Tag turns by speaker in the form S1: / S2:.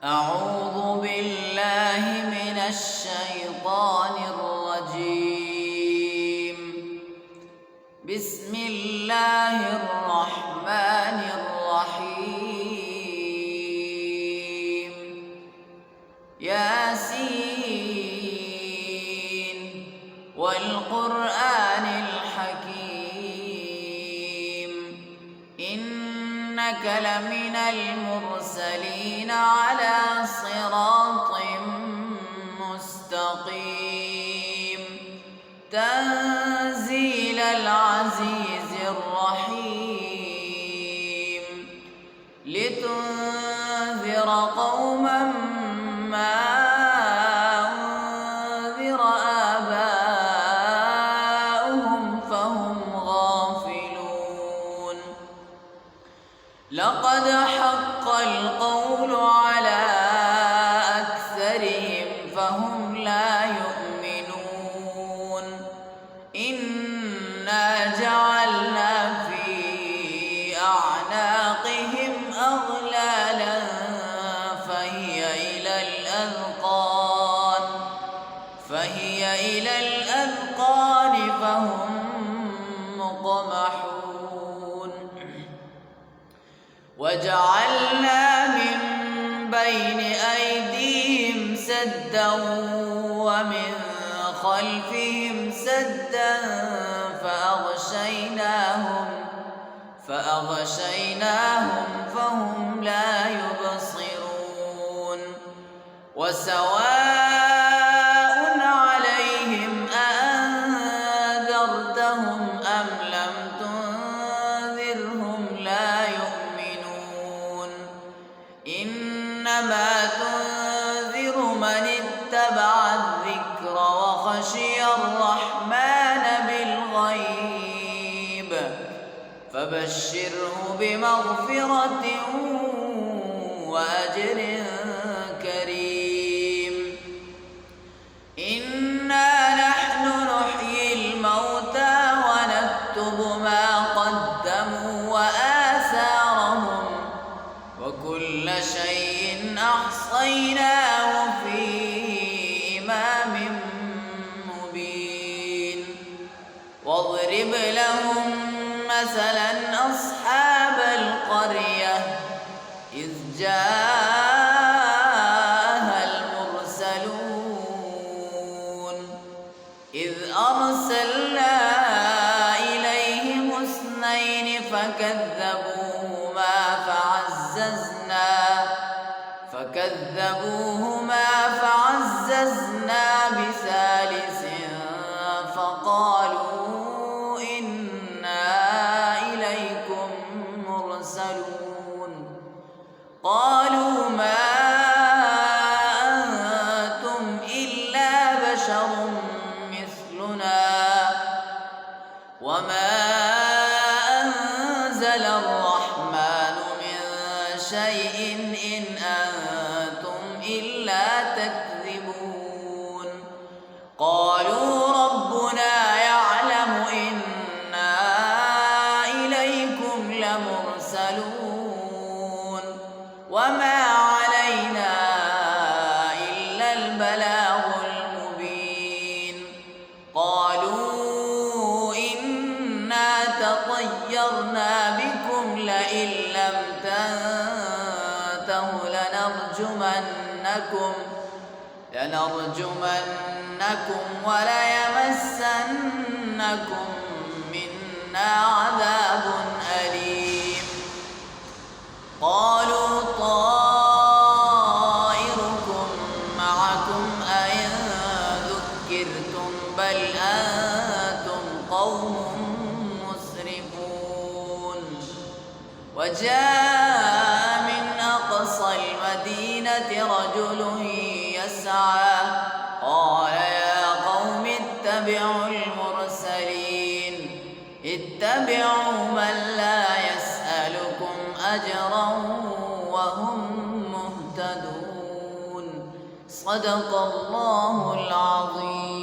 S1: أعوذ بالله من الشيطان الرجيم. بسم الله الرحمن الرحيم. ياسين والقرآن الحكيم إنك لمن المرسلين على صراط مستقيم تنزيل العزيز الرحيم لتنذر قوما ما أنذر آباؤهم فهم غافلون. لقد حق القول على أكثرهم فهم لا يؤمنون. إنا جعلنا في أعناقهم أغلالا فهي إلى الأذقان فهم مقمحون. وجعلنا من بين أيديهم سدا ومن خلفهم سدا فأغشيناهم فهم لا يبصرون. وسواء عليهم أأنذرتهم أم لم تنذرهم لا يؤمنون. إنما تنذر من اتبع الذكر وخشي الرحمن بالغيب فبشره بمغفرة وأجر كريم. إنا نحن نحيي الموتى ونكتب ما قدموا وآثارهم وكل شيء أحصيناه في إمام مبين. واضرب لهم مثلا أصحاب القرية إذ جاءها المرسلون إذ أرسلنا إليهم اثنين فكذبوهما فعززنا بثالث فقالوا إنا إليكم مرسلون. قالوا ما أنتم إلا بشر مثلنا وما أنزل الرحمن من شيء إن أنتم إلا تكذبون. قالوا ربنا يعلم إنا إليكم لمرسلون وما علينا إلا البلاغ المبين. قالوا إنا تطيرنا بكم لئن لم تنتهوا لنرجمنكم وليمسنكم منا عذاب أليم. قالوا طائركم معكم أئن ذكرتم بل أنتم قوم مسرفون. وجاء من أقصى المدينة رجل يسعى قال يا قوم اتبعوا المرسلين اتبعوا من لا يسألكم أجرا وهم مهتدون. صدق الله العظيم.